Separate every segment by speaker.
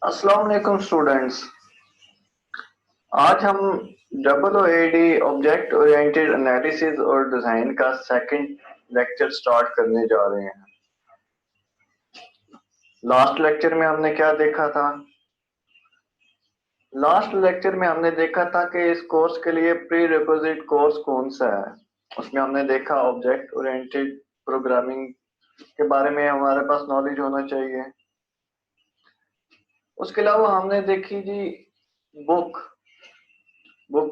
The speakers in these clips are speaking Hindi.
Speaker 1: अस्सलाम वालेकुम स्टूडेंट्स। आज हम OOAD ऑब्जेक्ट ओरिएंटेड एनालिसिस और डिजाइन का सेकंड लेक्चर स्टार्ट करने जा रहे हैं। लास्ट लेक्चर में हमने क्या देखा था? लास्ट लेक्चर में हमने देखा था कि इस कोर्स के लिए प्री रिक्विजिट कोर्स कौन सा है। उसमें हमने देखा ऑब्जेक्ट ओरिएंटेड प्रोग्रामिंग के बारे में हमारे पास नॉलेज होना चाहिए। उसके अलावा हमने देखी जी बुक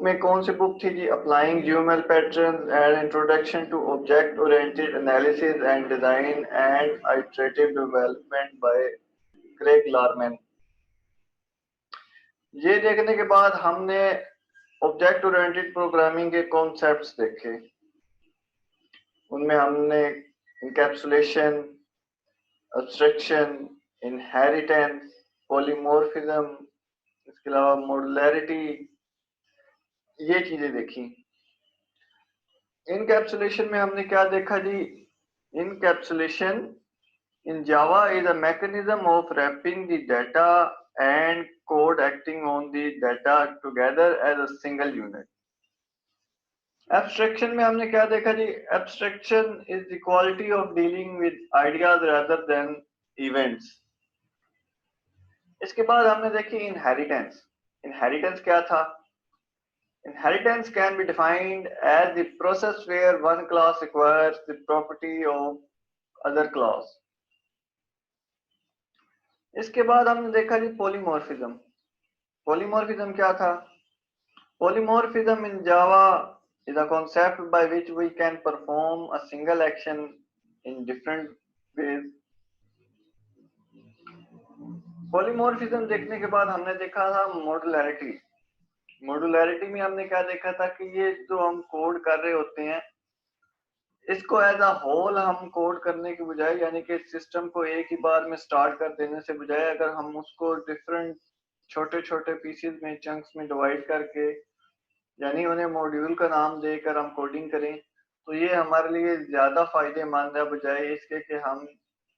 Speaker 1: में कौन सी बुक थी जी? Applying GUML patterns and introduction to object oriented analysis and design and iterative development by Craig Larman. ये देखने के बाद हमने ऑब्जेक्ट ओरिएंटेड प्रोग्रामिंग के कॉन्सेप्ट्स देखे। उनमें हमने इंकैप्सुलेशन, एब्स्ट्रैक्शन, इनहेरिटेंस, पॉलीमॉर्फिज्म, इसके अलावा मॉड्युलैरिटी, ये चीजें देखी। इनकैप्सुलेशन में हमने क्या देखा जी? Encapsulation in Java is a mechanism of wrapping the data and code acting on the data together as a single unit. Abstraction में हमने क्या देखा जी? Abstraction is the quality of dealing with ideas rather than events. इसके बाद हमने देखी inheritance. Inheritance क्या था? Inheritance can be defined as the process where one class acquires the property of other class. इसके बाद हमने देखा जी पॉलीमॉर्फिज्म। पॉलीमॉर्फिज्म क्या था? Polymorphism in Java is a concept by which we can perform a single action in different ways. Polymorphism देखने के बाद हमने देखा था मॉड्युलैरिटी। मॉड्युलैरिटी में हमने क्या देखा था कि ये जो हम कोड कर रहे होते हैं, इसको एज अ होल हम कोड करने के बजाय, यानी कि सिस्टम को एक ही बार में स्टार्ट कर देने से बजाय, अगर हम उसको डिफरेंट छोटे छोटे पीसेस में, चंक्स में डिवाइड करके, यानी उन्हें मॉड्यूल का नाम देकर हम कोडिंग करें, तो ये हमारे लिए ज्यादा फायदेमंद है बजाय इसके कि हम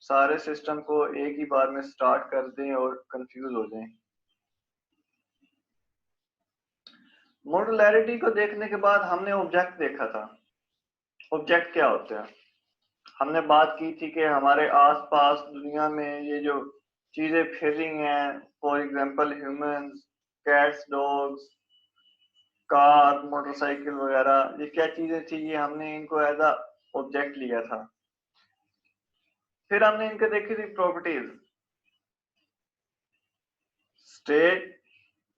Speaker 1: सारे सिस्टम को एक ही बार में स्टार्ट कर दें और कंफ्यूज हो जाएं। मॉड्युलैरिटी को देखने के बाद हमने ऑब्जेक्ट देखा था। ऑब्जेक्ट क्या होते हैं? हमने बात की थी कि हमारे आसपास दुनिया में ये जो चीजें फिर रही हैं, for example humans, cats, dogs, car, motorcycle वगैरह, ये क्या चीजें थी? ये हमने इनको एज अ ऑब्जेक्ट लिया था। फिर हमने इनके देखी थी प्रॉपर्टीज, स्टेट,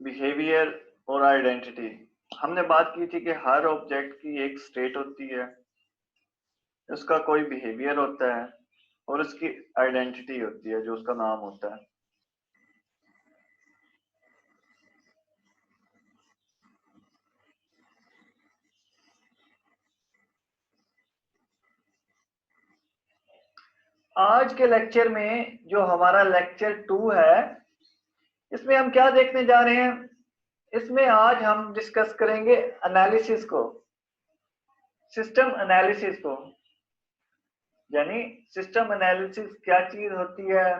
Speaker 1: बिहेवियर और आइडेंटिटी। हमने बात की थी कि हर ऑब्जेक्ट की एक स्टेट होती है, उसका कोई बिहेवियर होता है और उसकी आइडेंटिटी होती है, जो उसका नाम होता है। आज के लेक्चर में जो हमारा लेक्चर 2 है, इसमें हम क्या देखने जा रहे हैं? इसमें आज हम डिस्कस करेंगे एनालिसिस को, सिस्टम एनालिसिस को। यानी सिस्टम एनालिसिस क्या चीज होती है,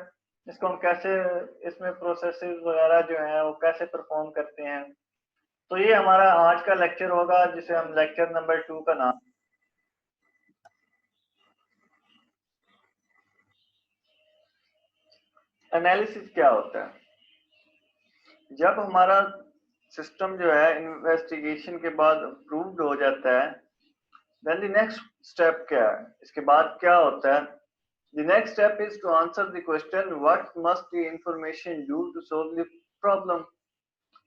Speaker 1: इसको हम कैसे, इसमें प्रोसेसेस वगैरह जो हैं वो कैसे परफॉर्म करते हैं। तो ये हमारा आज का लेक्चर होगा, जिसे हम लेक्चर नंबर 2 का नाम। एनालिसिस क्या होता है? जब हमारा सिस्टम जो है इन्वेस्टिगेशन के बाद अप्रूव्ड हो जाता है, देन द नेक्स्ट स्टेप क्या है? इसके बाद क्या होता है? The next step is to answer the question what must the information do to solve the problem.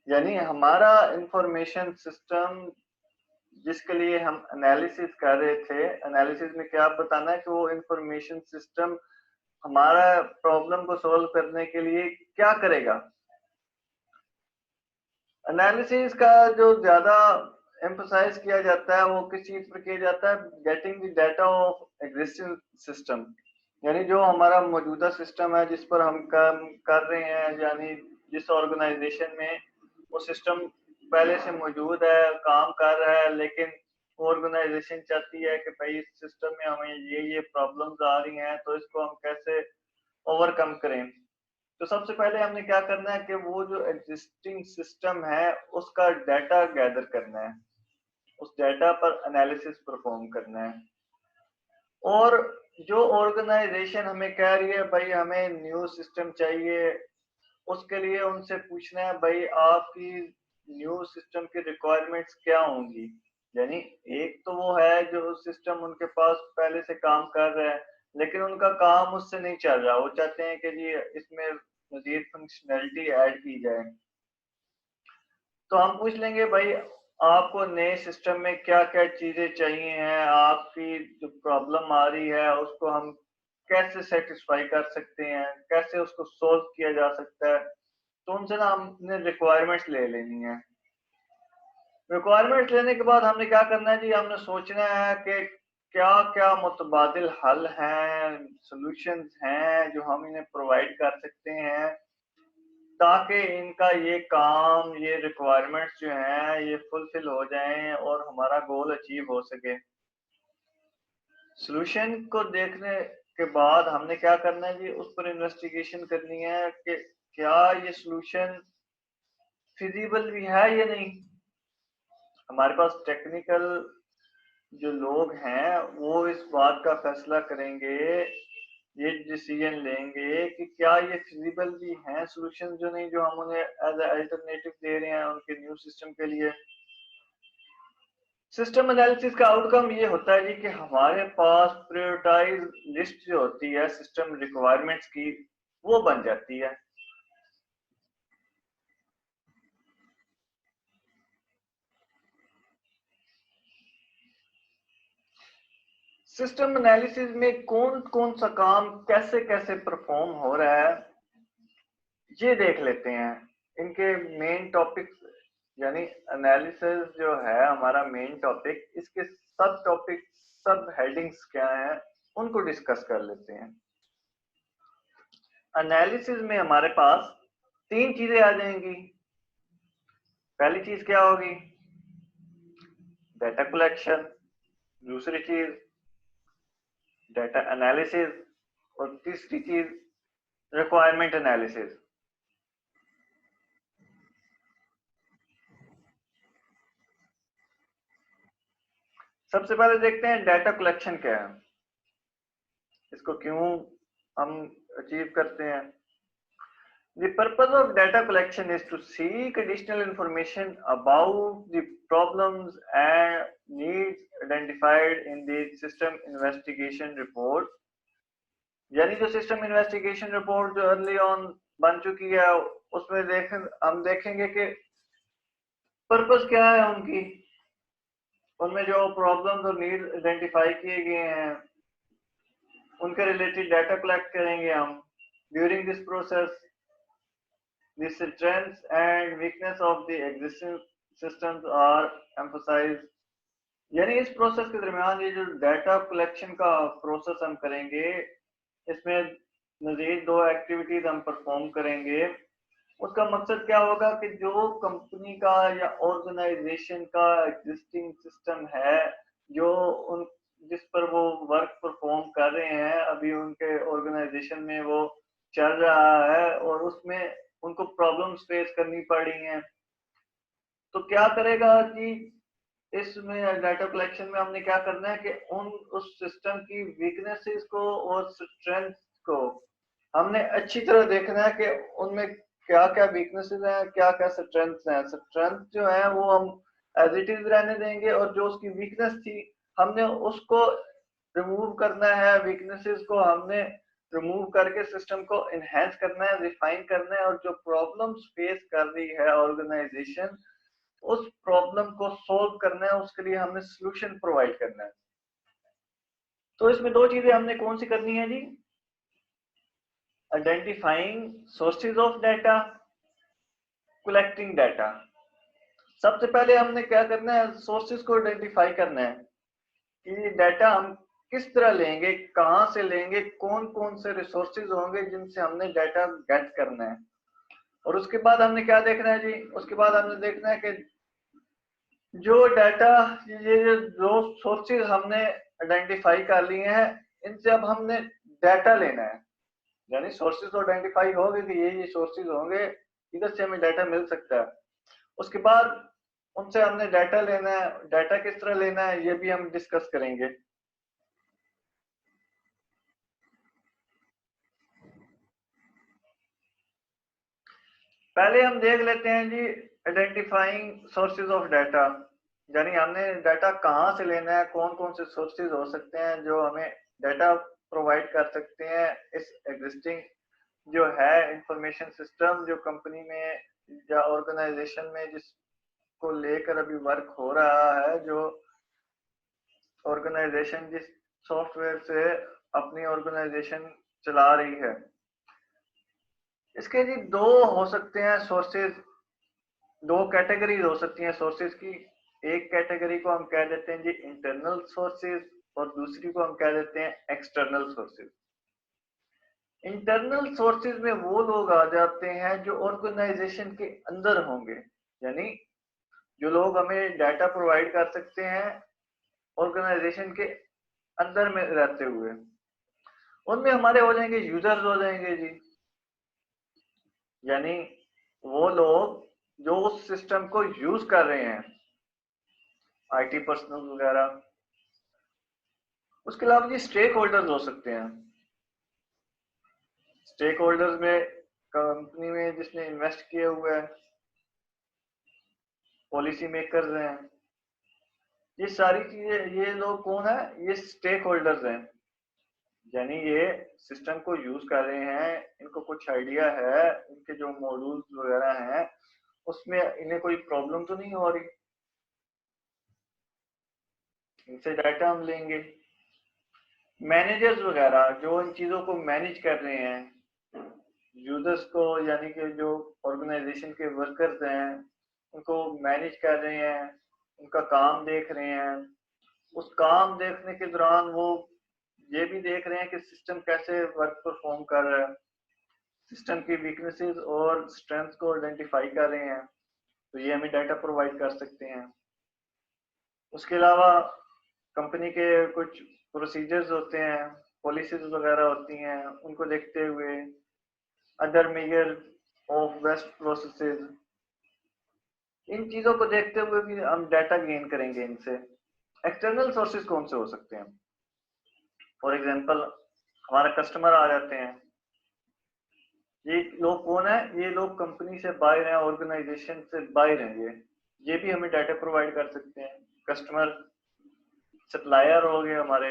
Speaker 1: यानी हमारा इंफॉर्मेशन सिस्टम जिसके लिए हम एनालिसिस कर रहे थे, एनालिसिस में क्या बताना है कि वो इंफॉर्मेशन सिस्टम हमारा प्रॉब्लम को सॉल्व करने के लिए क्या करेगा। एनालिसिस का जो ज्यादा एम्फसाइज किया जाता है वो किस चीज पर किया जाता है? Getting the data of existing system, यानी जो हमारा मौजूदा सिस्टम है जिस पर हम काम कर रहे हैं, यानी जिस ऑर्गेनाइजेशन में वो सिस्टम पहले से मौजूद है, काम कर रहा है, लेकिन ऑर्गेनाइजेशन चाहती है कि भाई इस सिस्टम में हमें ये प्रॉब्लम्स आ रही हैं, तो इसको हम कैसे ओवरकम करें। तो सबसे पहले हमने क्या करना है कि वो जो एग्जिस्टिंग सिस्टम है उसका डाटा गैदर करना है, उस डाटा पर एनालिसिस परफॉर्म करना है। और जो ऑर्गेनाइजेशन हमें कह रही है भाई हमें न्यू सिस्टम चाहिए, उसके लिए उनसे पूछना है भाई आपकी न्यू सिस्टम की रिक्वायरमेंट्स क्या होंगी। यानी एक तो वो है जो सिस्टम उनके पास पहले से काम कर रहा है लेकिन उनका काम उससे नहीं चल रहा, वो चाहते हैं कि जी इसमें मजीद फंक्शनैलिटी ऐड की जाए। तो हम पूछ लेंगे भाई आपको नए सिस्टम में क्या-क्या चीजें चाहिए हैं, आपकी जो प्रॉब्लम आ रही है उसको हम कैसे सेटिस्फाई कर सकते हैं, कैसे उसको सोल्व किया जा सकता है। तो उनसे ना हमने रिक्वायरमेंट्स ले लेनी है। रिक्वायरमेंट्स लेने के बाद हमने क्या करना है जी, हमने सोचना है कि क्या-क्या मुतबादिल हल हैं, सॉल्यूशंस हैं जो हम इन्हें प्रोवाइड कर सकते हैं ताकि इनका ये काम, ये रिक्वायरमेंट्स जो हैं ये फुलफिल हो जाएँ और हमारा गोल अचीव हो सके। सॉल्यूशन को देखने के बाद हमने क्या करना है जी, उस पर इन्वेस्टिगेशन करनी है कि क्या ये सॉल्यूशन फिज़िबल भी है या नहीं। हमारे पास टेक्निकल जो लोग हैं वो इस बात का फैसला करेंगे, ये डिसीजन लेंगे कि क्या ये फिज़िबल भी हैं सॉल्यूशन जो नहीं जो हम उन्हें एज़ अ अल्टरनेटिव दे रहे हैं उनके न्यू सिस्टम के लिए। सिस्टम एनालिसिस का आउटकम ये होता है जी कि हमारे पास प्रायोरिटाइज लिस्ट जो होती है सिस्टम रिक्वायरमेंट्स की वो बन जाती है। सिस्टम एनालिसिस में कौन कौन सा काम कैसे कैसे परफॉर्म हो रहा है ये देख लेते हैं। इनके मेन टॉपिक्स यानी एनालिसिस जो है हमारा मेन टॉपिक, इसके सब टॉपिक सब हेडिंग्स क्या हैं उनको डिस्कस कर लेते हैं। एनालिसिस में हमारे पास तीन चीजें आ जाएंगी। पहली चीज क्या होगी, डाटा कलेक्शन। दूसरी चीज डाटा एनालिसिस और तीसरी चीज रिक्वायरमेंट एनालिसिस। सबसे पहले देखते हैं डाटा कलेक्शन क्या है, इसको क्यों हम अचीव करते हैं। The purpose of data collection is to seek additional information about the problems and needs identified in the system investigation report। यानी जो सिस्टम इन्वेस्टिगेशन रिपोर्ट जो अर्ली ऑन बन चुकी है उसमें हम देखेंगे कि पर्पस क्या है उनकी, उनमें जो प्रॉब्लम्स और नीड आइडेंटिफाई किए गए हैं उनके रिलेटेड डाटा कलेक्ट करेंगे हम। During this process the strengths and weakness of the existing systems are emphasized। यानी इस प्रोसेस के दरमियान ये जो डाटा कलेक्शन का प्रोसेस हम करेंगे इसमें मजीद दो एक्टिविटीज हम परफॉर्म करेंगे। उसका मकसद क्या होगा कि जो कंपनी का या ऑर्गेनाइजेशन का एग्जिस्टिंग सिस्टम है जो उन जिस पर वो वर्क परफॉर्म कर रहे हैं अभी उनके ऑर्गेनाइजेशन में वो चल रहा है और उसमें उनको प्रॉब्लम्स फेस करनी पड़ रही हैं, तो क्या करेगा कि इसमें डाटा कलेक्शन में हमने क्या करना है कि उस सिस्टम की वीकनेसेस को और स्ट्रेंथ को हमने अच्छी तरह देखना है कि उनमें क्या क्या वीकनेसेस हैं क्या क्या स्ट्रेंथ हैं। स्ट्रेंथ जो है वो हम एज इट इज रहने देंगे और जो उसकी वीकनेस थी हमने उसको रिमूव करना है, वीकनेसेस को हमने रिमूव करके सिस्टम को इनहेंस करना है, रिफाइन करना है और जो प्रॉब्लम्स फेस कर रही है ऑर्गेनाइजेशन उस प्रॉब्लम को सोल्व करना है, उसके लिए हमने सॉल्यूशन प्रोवाइड करना है। तो इसमें दो चीजें हमने कौन सी करनी है जी, identifying sources of data, collecting data. सबसे पहले हमने क्या करना है, सोर्सेज को आइडेंटिफाई करना है कि डाटा हम किस तरह लेंगे, कहां से लेंगे, कौन कौन से रिसोर्सेज होंगे जिनसे हमने डाटा गेट करना है। और उसके बाद हमने क्या देखना है जी, उसके बाद हमने देखना है कि जो डाटा ये जो सोर्सेज हमने आइडेंटिफाई कर लिए हैं इनसे अब हमने डाटा लेना है। यानी सोर्सेज तो आइडेंटिफाई हो गए कि ये सोर्सेज होंगे, इधर से हमें डाटा मिल सकता है। उसके बाद उनसे हमने डाटा लेना है, डाटा किस तरह लेना है ये भी हम डिस्कस करेंगे। पहले हम देख लेते हैं जी आइडेंटिफाइंग सोर्सेज ऑफ डाटा, यानी हमने डाटा कहाँ से लेना है, कौन कौन से सोर्सेज हो सकते हैं जो हमें डाटा प्रोवाइड कर सकते हैं इस एग्जिस्टिंग जो है इंफॉर्मेशन सिस्टम जो कंपनी में या ऑर्गेनाइजेशन में जिसको लेकर अभी वर्क हो रहा है, जो ऑर्गेनाइजेशन जिस सॉफ्टवेयर से अपनी ऑर्गेनाइजेशन चला रही है। इसके जी दो हो सकते हैं सोर्सेज, दो कैटेगरीज हो सकती हैं सोर्सेज की। एक कैटेगरी को हम कह देते हैं जी इंटरनल सोर्सेज और दूसरी को हम कह देते हैं एक्सटर्नल सोर्सेज। इंटरनल सोर्सेज में वो लोग आ जाते हैं जो ऑर्गेनाइजेशन के अंदर होंगे, यानी जो लोग हमें डाटा प्रोवाइड कर सकते हैं ऑर्गेनाइजेशन के अंदर में रहते हुए। उनमें हमारे हो जाएंगे यूजर्स हो जाएंगे जी, यानी वो लोग जो उस सिस्टम को यूज कर रहे हैं, आईटी पर्सनल वगैरह। उसके अलावा जी स्टेक होल्डर्स हो सकते हैं। स्टेक होल्डर्स में कंपनी में जिसने इन्वेस्ट किया हुआ है, पॉलिसी मेकर्स हैं, ये सारी चीजें, ये लोग कौन है, ये स्टेक होल्डर्स हैं। यानी ये सिस्टम को यूज कर रहे हैं, इनको कुछ आइडिया है, इनके जो मॉड्यूल्स वगैरह हैं उसमें इन्हें कोई प्रॉब्लम तो नहीं हो रही, इनसे डाटा हम लेंगे। मैनेजर्स वगैरह जो इन चीजों को मैनेज कर रहे हैं, यूजर्स को, यानी कि जो ऑर्गेनाइजेशन के वर्कर्स हैं उनको मैनेज कर रहे हैं, उनका काम देख रहे हैं। उस काम देखने के दौरान वो ये भी देख रहे हैं कि सिस्टम कैसे वर्क परफॉर्म कर रहा है, सिस्टम की वीकनेसेस और स्ट्रेंथ को आइडेंटिफाई कर रहे हैं, तो ये हमें डाटा प्रोवाइड कर सकते हैं। उसके अलावा कंपनी के कुछ प्रोसीजर्स होते हैं, पॉलिसीज वगैरह होती हैं, उनको देखते हुए other major of best processes, इन चीजों को देखते हुए भी हम डाटा गेन करेंगे इनसे। एक्सटर्नल सोर्सेज कौन से हो सकते हैं? फॉर एग्जांपल हमारा कस्टमर आ जाते हैं, ये लोग कौन है, ये लोग कंपनी से बाहर हैं, ऑर्गेनाइजेशन से बाहर हैं, ये भी हमें डाटा प्रोवाइड कर सकते हैं। कस्टमर सप्लायर हो गए हमारे,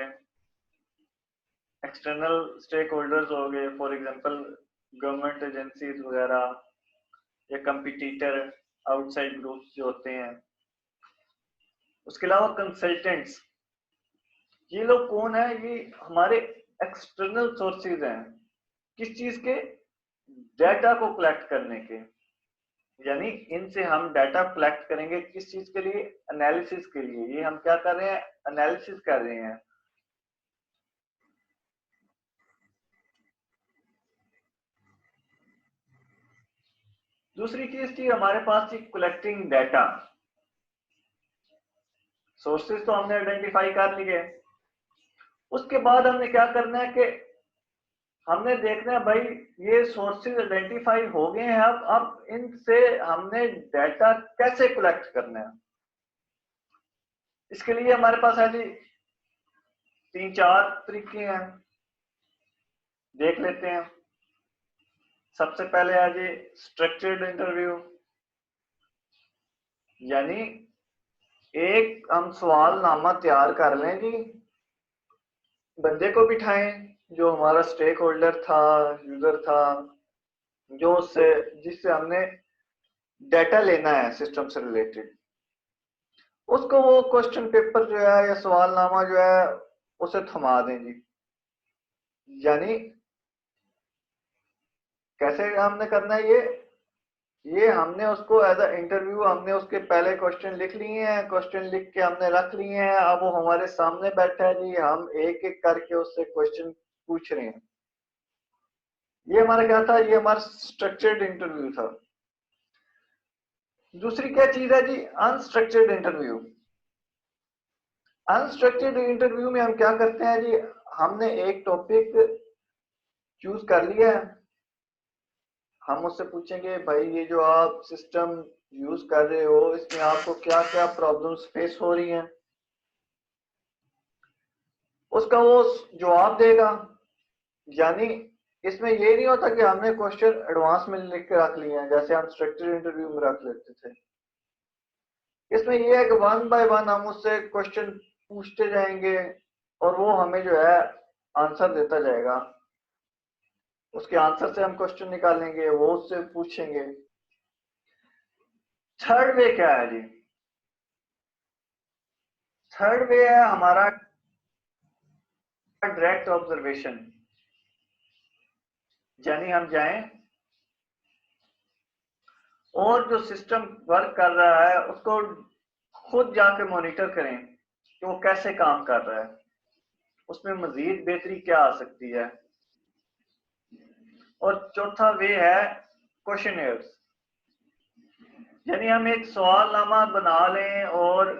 Speaker 1: एक्सटर्नल स्टेक होल्डर्स हो गए, फॉर एग्जांपल गवर्नमेंट एजेंसीज वगैरह या कंपटीटर आउटसाइड ग्रुप्स जो होते हैं। उसके अलावा कंसल्टेंट्स, ये लोग कौन है, ये हमारे एक्सटर्नल सोर्सेज हैं, किस चीज के, डाटा को कलेक्ट करने के। यानी इनसे हम डाटा कलेक्ट करेंगे किस चीज के लिए, एनालिसिस के लिए। ये हम क्या कर रहे हैं, एनालिसिस कर रहे हैं। दूसरी चीज थी हमारे पास थी कलेक्टिंग डाटा। सोर्सेज तो हमने आइडेंटिफाई कर लिए, उसके बाद हमने क्या करना है कि हमने देखना है भाई ये सोर्सेज आइडेंटिफाई हो गए हैं, अब इनसे हमने डाटा कैसे कलेक्ट करना है। इसके लिए हमारे पास है जी 3-4 तरीके हैं, देख लेते हैं। सबसे पहले है जी स्ट्रक्चर्ड इंटरव्यू, यानी एक हम सवाल नामा तैयार कर लें जी, बंदे को बिठाएं जो हमारा स्टेक होल्डर था, यूजर था, जो उससे जिससे हमने डाटा लेना है सिस्टम से रिलेटेड, उसको वो क्वेश्चन पेपर जो है या सवाल नामा जो है उसे थमा दें जी। यानी कैसे हमने करना है ये हमने उसको एज अ इंटरव्यू, हमने उसके पहले क्वेश्चन लिख लिए हैं, क्वेश्चन लिख के हमने रख लिए हैं, अब वो हमारे सामने बैठा है जी, हम एक एक करके उससे क्वेश्चन पूछ रहे हैं। ये हमारा क्या था, ये हमारा स्ट्रक्चर्ड इंटरव्यू था। दूसरी क्या चीज है जी, अनस्ट्रक्चर्ड इंटरव्यू। अनस्ट्रक्चर्ड इंटरव्यू में हम क्या करते हैं जी, हमने एक टॉपिक चूज कर लिया है, हम उससे पूछेंगे भाई ये जो आप सिस्टम यूज कर रहे हो इसमें आपको क्या क्या प्रॉब्लम्स फेस हो रही हैं, उसका वो जवाब देगा। यानी इसमें ये नहीं होता कि हमने क्वेश्चन एडवांस में लिख के रख लिए हैं जैसे हम स्ट्रक्चर इंटरव्यू में रख लेते थे। इसमें ये है कि वन बाय वन हम उससे क्वेश्चन पूछते जाएंगे और वो हमें जो है आंसर देता जाएगा, उसके आंसर से हम क्वेश्चन निकालेंगे, वो उससे पूछेंगे। थर्ड वे क्या है जी? थर्ड वे है हमारा डायरेक्ट ऑब्जर्वेशन। यानी हम जाएं और जो सिस्टम वर्क कर रहा है उसको खुद जाके मॉनिटर करें कि वो कैसे काम कर रहा है, उसमें मजीद बेहतरी क्या आ सकती है। और चौथा वे है क्वेश्चनर्स। यानी हम एक सवालनामा बना लें और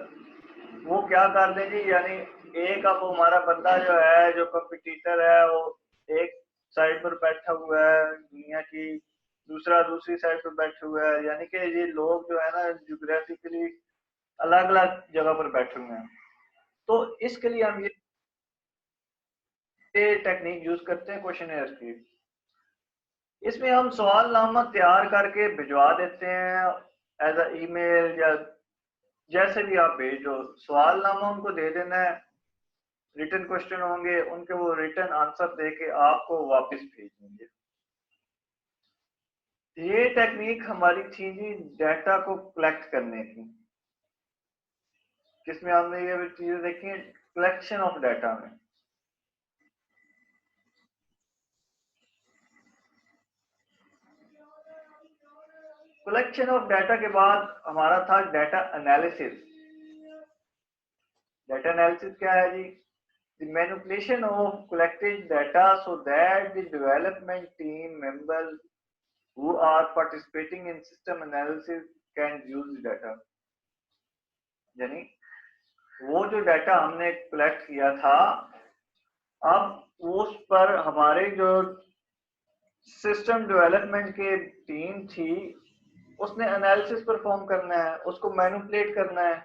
Speaker 1: वो क्या कर दें जी, यानी एक अब हमारा बंदा जो है जो कंपटीटर है वो एक साइड पर बैठा हुआ है दुनिया की, दूसरा दूसरी साइड पर बैठा हुआ है, यानी कि ये लोग जो है ना जियोग्राफिकली अलग अलग जगह पर बैठे हुए हैं। तो इसके लिए हम ये टेक्निक यूज करते हैं क्वेश्चनर्स की। इसमें हम सवालनामा तैयार करके भिजवा देते हैं एज अ ईमेल या जैसे भी आप भेजो, सवालनामा उनको दे देना है, रिटन क्वेश्चन होंगे उनके, वो रिटन आंसर देके आपको वापस भेज देंगे। ये टेक्निक हमारी थी जी डाटा को कलेक्ट करने की, जिसमें हमने ये चीजें देखी कलेक्शन ऑफ डाटा में। कलेक्शन ऑफ डाटा के बाद हमारा था डाटा एनालिसिस। डाटा एनालिसिस क्या है जी? The manipulation of collected data so that the development team members who are participating in system analysis can use the data। यानी वो जो डाटा हमने कलेक्ट किया था, अब उस पर हमारे जो सिस्टम डेवलपमेंट की टीम थी उसने एनालिसिस परफॉर्म करना है, उसको मैनिपुलेट करना है।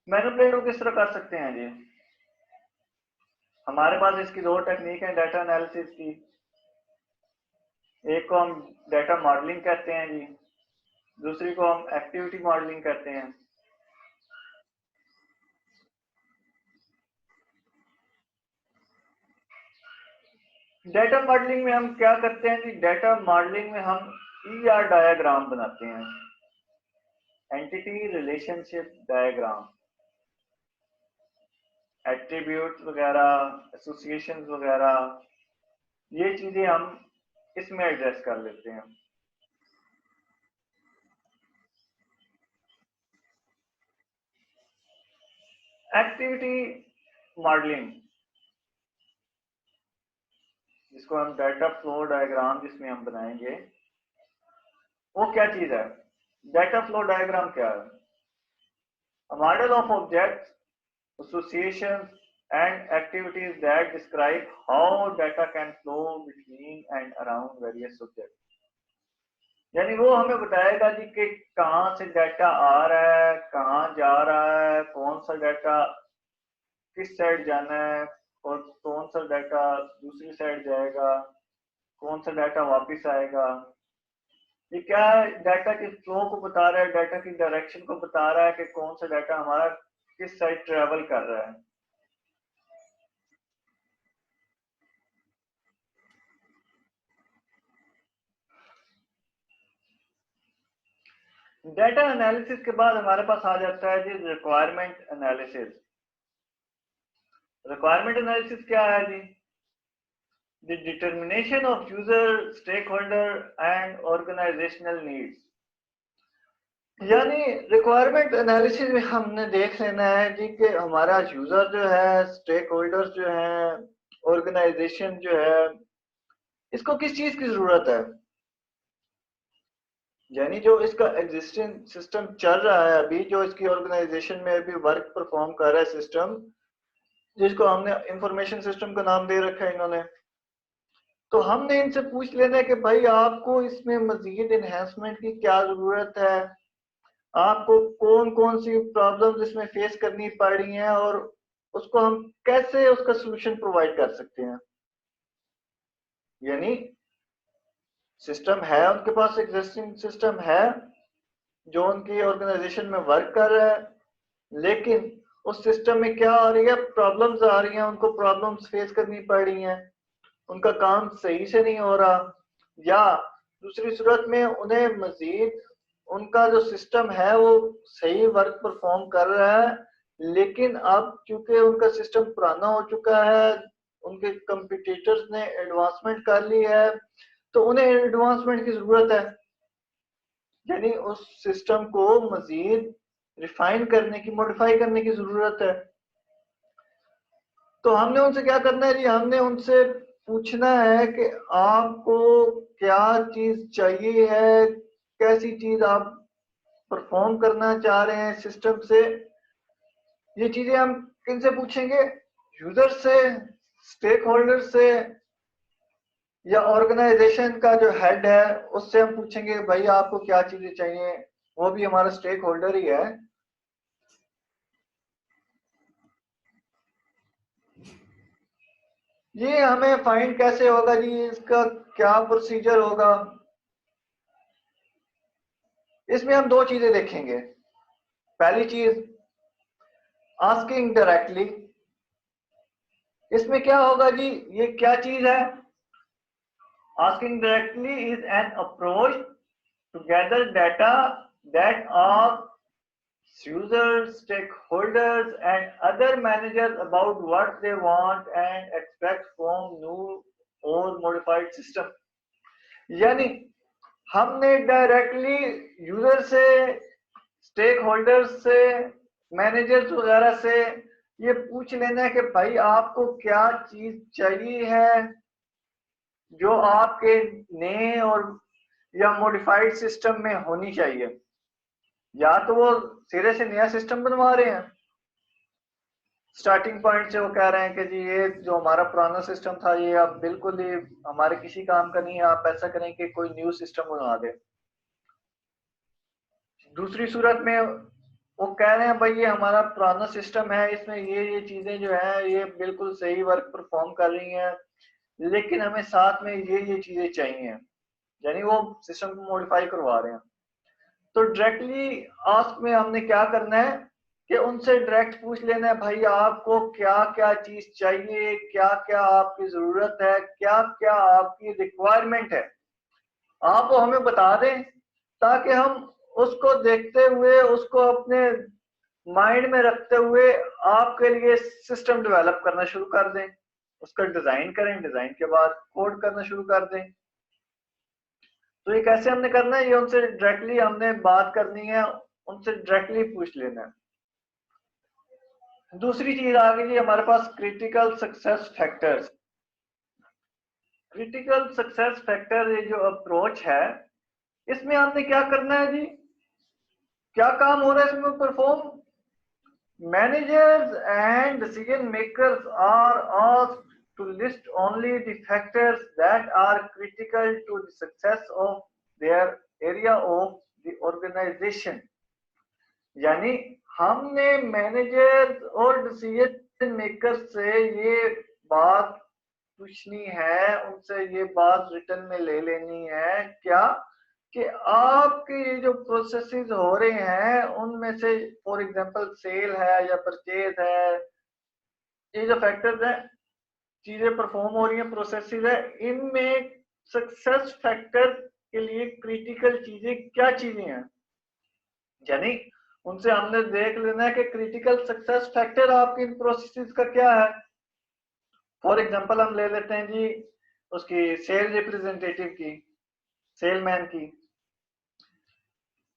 Speaker 1: मैनिपुलेट वो किस तरह कर सकते हैं जी? हमारे पास इसकी दो टेक्निक है डाटा एनालिसिस की। एक को हम डाटा मॉडलिंग कहते हैं जी, दूसरी को हम एक्टिविटी मॉडलिंग कहते हैं। डाटा मॉडलिंग में हम क्या करते हैं जी? डाटा मॉडलिंग में हम ईआर डायग्राम बनाते हैं, एंटिटी रिलेशनशिप डायग्राम, एट्रीब्यूट वगैरह, एसोसिएशन वगैरह, ये चीजें हम इसमें एड्रेस कर लेते हैं। एक्टिविटी मॉडलिंग, जिसको हम डाटा फ्लो डायग्राम जिसमें हम बनाएंगे, वो क्या चीज है? डाटा फ्लो डायग्राम क्या है? A model of objects, associations and activities that describe how data can flow between and around various objects। यानी वो हमें बताएगा जी कि कहाँ से डाटा आ रहा है, कहाँ जा रहा है, कौन सा डाटा किस साइड जाना है और कौन सा डाटा दूसरी साइड जाएगा, कौन सा डाटा वापस आएगा। ये क्या है? डाटा के फ्लो को बता रहा है, डाटा की डायरेक्शन को बता रहा है कि कौन सा डाटा हमारा किस साइड ट्रेवल कर रहा है। डाटा एनालिसिस के बाद हमारे पास आ जाता है जी रिक्वायरमेंट एनालिसिस। रिक्वायरमेंट एनालिसिस क्या है जी? The determination of user, stakeholder and organisational needs. यानी रिक्वायरमेंट एनालिसिस में हमने देख लेना है जी कि हमारा यूजर जो है, स्टेक होल्डर जो है, ऑर्गेनाइजेशन जो है, इसको किस चीज की जरूरत है। यानी जो इसका एग्जिस्टिंग सिस्टम चल रहा है अभी, जो इसकी ऑर्गेनाइजेशन में अभी वर्क परफॉर्म कर रहा है सिस्टम, जिसको हमने इंफॉर्मेशन सिस्टम का नाम दे रखा है इन्होंने। तो हमने इनसे पूछ लेना है कि भाई आपको इसमें मजीद एनहेंसमेंट की क्या जरूरत है, आपको कौन कौन सी प्रॉब्लम्स इसमें फेस करनी पड़ रही हैं और उसको हम कैसे उसका सोल्यूशन प्रोवाइड कर सकते हैं। यानी सिस्टम है, उनके पास एग्जिस्टिंग सिस्टम है जो उनकी ऑर्गेनाइजेशन में वर्क कर रहा है, लेकिन उस सिस्टम में क्या आ रही है, प्रॉब्लम्स आ रही हैं, उनको प्रॉब्लम्स फेस करनी पड़ रही हैं, उनका काम सही से नहीं हो रहा, या दूसरी सूरत में उन्हें मजीद उनका जो सिस्टम है वो सही वर्क परफॉर्म कर रहा है, लेकिन अब चूंकि उनका सिस्टम पुराना हो चुका है, उनके कंपटीटर्स ने एडवांसमेंट कर ली है, तो उन्हें एडवांसमेंट की जरूरत है, यानी उस सिस्टम को मजीद रिफाइन करने की, मॉडिफाई करने की जरूरत है। तो हमने उनसे क्या करना है जी, हमने उनसे पूछना है कि आपको क्या चीज चाहिए है, कैसी चीज आप परफॉर्म करना चाह रहे हैं सिस्टम से। ये चीजें हम किनसे पूछेंगे, यूजर से, स्टेक होल्डर से, या ऑर्गेनाइजेशन का जो हेड है उससे हम पूछेंगे भाई आपको क्या चीजें चाहिए, वो भी हमारा स्टेक होल्डर ही है। ये हमें फाइंड कैसे होगा जी, इसका क्या प्रोसीजर होगा। इसमें हम दो चीजें देखेंगे। पहली चीज आस्किंग डायरेक्टली। इसमें क्या होगा जी, ये क्या चीज है, asking directly is an approach to gather data that are users, stakeholders, and other managers about what they want and expect from new or modified system। यानी हमने डायरेक्टली यूजर से, स्टेक होल्डर्स से, मैनेजर्स वगैरह से ये पूछ लेना है कि भाई आपको क्या चीज चाहिए है जो आपके नए और या मॉडिफाइड सिस्टम में होनी चाहिए। या तो वो सिरे से नया सिस्टम बनवा रहे हैं, स्टार्टिंग पॉइंट से वो कह रहे हैं कि जी ये जो हमारा पुराना सिस्टम था ये अब बिल्कुल ही हमारे किसी काम का नहीं है, आप ऐसा करें कि कोई न्यू सिस्टम बनवा दे। दूसरी सूरत में वो कह रहे हैं भाई ये हमारा पुराना सिस्टम है, इसमें ये चीजें जो है ये बिल्कुल सही वर्क परफॉर्म कर रही हैं, लेकिन हमें साथ में ये चीजें चाहिए, यानी वो सिस्टम को मॉडिफाई करवा रहे हैं। तो डायरेक्टली आस्क में हमने क्या करना है कि उनसे डायरेक्ट पूछ लेना है भाई आपको क्या क्या चीज चाहिए, क्या क्या आपकी जरूरत है, क्या क्या आपकी रिक्वायरमेंट है, आप वो हमें बता दें ताकि हम उसको देखते हुए, उसको अपने माइंड में रखते हुए आपके लिए सिस्टम डेवलप करना शुरू कर दें, उसका डिजाइन करें, डिजाइन के बाद कोड करना शुरू कर दें। तो ये कैसे हमने करना है, ये उनसे डायरेक्टली हमने बात करनी है, उनसे डायरेक्टली पूछ लेना है। दूसरी चीज आ गई जी हमारे पास critical success factors. Critical success factor ये जो अप्रोच है, इसमें हमने क्या करना है जी, क्या काम हो रहा है इसमें perform. Managers and decision makers are asked to list only the factors that are critical to the success of their area of the organization। यानी हमने मैनेजर्स और डिसीजन मेकर्स से ये बात पूछनी है, उनसे ये बात रिटर्न में ले लेनी है क्या, कि आपके ये जो प्रोसेसेस हो रहे हैं उनमें से फॉर एग्जांपल सेल है या परचेज है, ये जो फैक्टर्स हैं, चीजें परफॉर्म हो रही हैं, प्रोसेसेस है, इनमें सक्सेस फैक्टर के लिए क्रिटिकल चीजें क्या चीजें हैं। यानी उनसे हमने देख लेना है कि क्रिटिकल सक्सेस फैक्टर आपके इन प्रोसेसेस का क्या है। फॉर एग्जांपल हम ले लेते हैं जी उसकी सेल रिप्रेजेंटेटिव की, सेलमैन की।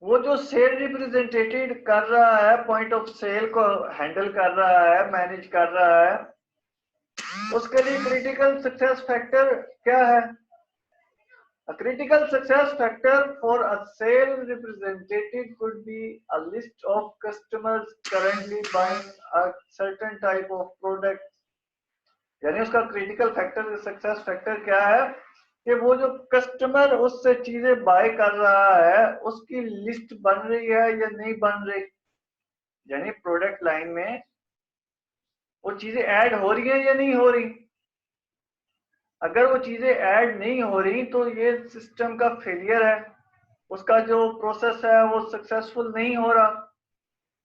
Speaker 1: वो जो सेल रिप्रेजेंटेटिव कर रहा है, पॉइंट ऑफ सेल को हैंडल कर रहा है, मैनेज कर रहा है, उसके लिए क्रिटिकल सक्सेस फैक्टर क्या है। A critical success factor for a sales representative could be a list of customers currently buying a certain type of product यानी उसका क्रिटिकल फैक्टर, सक्सेस फैक्टर क्या है कि वो जो कस्टमर उससे चीजें बाय कर रहा है उसकी लिस्ट बन रही है या नहीं बन रही, यानी प्रोडक्ट लाइन में वो चीजें ऐड हो रही है या नहीं हो रही। अगर वो चीजें ऐड नहीं हो रही तो ये सिस्टम का फेलियर है, उसका जो प्रोसेस है वो सक्सेसफुल नहीं हो रहा।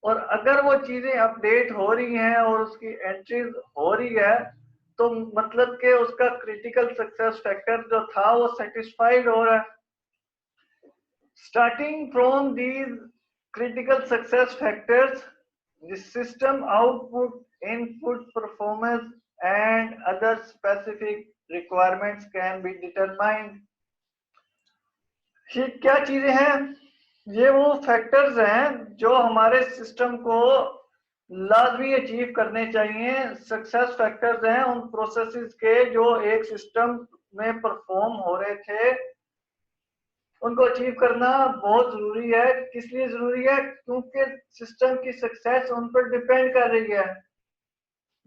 Speaker 1: और अगर वो चीजें अपडेट हो रही हैं और उसकी एंट्रीज हो रही है तो मतलब कि उसका क्रिटिकल सक्सेस फैक्टर जो था वो सेटिस्फाइड हो रहा है। Starting from these critical success factors, the system output, input, performance, and other specific requirements can be determined. ये क्या चीजें हैं? ये वो फैक्टर्स हैं जो हमारे सिस्टम को लाजमी अचीव करने चाहिए। सक्सेस फैक्टर्स हैं उन प्रोसेसेस के जो एक सिस्टम में परफॉर्म हो रहे थे, उनको अचीव करना बहुत जरूरी है। किस लिए जरूरी है? क्योंकि सिस्टम की सक्सेस उन पर डिपेंड कर रही है।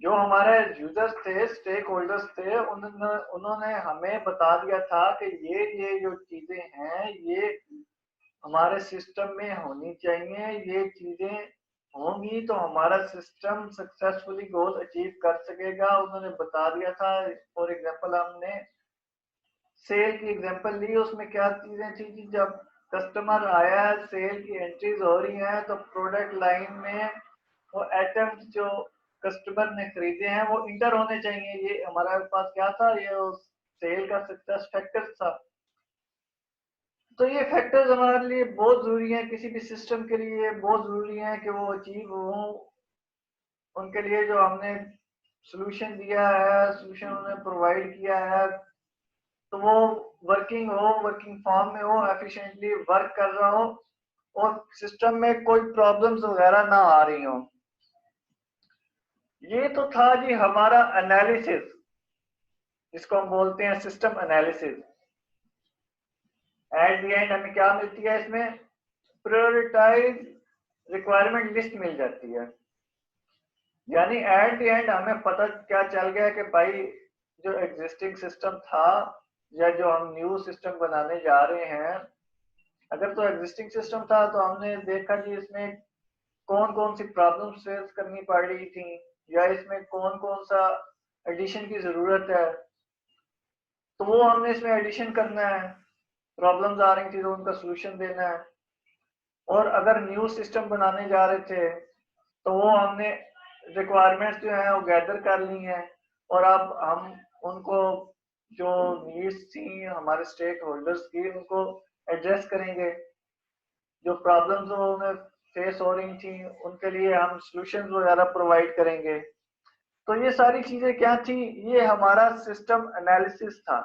Speaker 1: जो हमारे यूजर्स थे, स्टेक होल्डर्स थे, उन्होंने हमें बता दिया था कि ये जो चीजें हैं ये हमारे सिस्टम में होनी चाहिए, ये चीजें होंगी तो हमारा सिस्टम सक्सेसफुली गोल अचीव कर सकेगा। उन्होंने बता दिया था। फॉर एग्जांपल हमने सेल की एग्जांपल ली, उसमें क्या चीजें थी कि जब कस्टमर आया है, सेल की एंट्रीज हो रही हैं तो प्रोडक्ट लाइन में वो आइटम्स जो कस्टमर ने खरीदे हैं वो इंटर होने चाहिए। ये हमारे पास क्या था, ये सेल का सक्सेस फैक्टर था। तो ये फैक्टर्स हमारे लिए बहुत जरूरी हैं, किसी भी सिस्टम के लिए बहुत जरूरी है कि वो अचीव हो। उनके लिए जो हमने सोल्यूशन दिया है, सोल्यूशन उन्हें प्रोवाइड किया है, तो वो वर्किंग हो, वर्किंग फॉर्म में हो, एफिशिएंटली वर्क कर रहा हो और सिस्टम में कोई प्रॉब्लम्स वगैरह ना आ रही हो। ये तो था जी हमारा एनालिसिस, जिसको हम बोलते हैं system analysis. At the end हमें क्या मिलती है इसमें? प्रायोरिटाइज रिक्वायरमेंट लिस्ट मिल जाती है। यानी एट द एंड हमें पता क्या चल गया कि भाई जो एग्जिस्टिंग सिस्टम था या जो हम न्यू सिस्टम बनाने जा रहे हैं, अगर तो एग्जिस्टिंग सिस्टम था तो हमने देखा जी इसमें कौन कौन सी प्रॉब्लम फेस करनी पड़ रही थी या इसमें कौन कौन सा एडिशन की जरूरत है, तो वो हमने इसमें एडिशन करना है। प्रॉब्लम्स आ रही थी तो उनका सोल्यूशन देना है। और अगर न्यू सिस्टम बनाने जा रहे थे तो वो हमने रिक्वायरमेंट्स जो है वो गैदर कर ली हैं और अब हम उनको जो नीड्स थी हमारे स्टेक होल्डर्स की उनको एड्रेस करेंगे। जो प्रॉब्लम्स उन्हें फेस हो रही थी उनके लिए हम सॉल्यूशंस वगैरह प्रोवाइड करेंगे। तो ये सारी चीजें क्या थी? ये हमारा सिस्टम एनालिसिस था।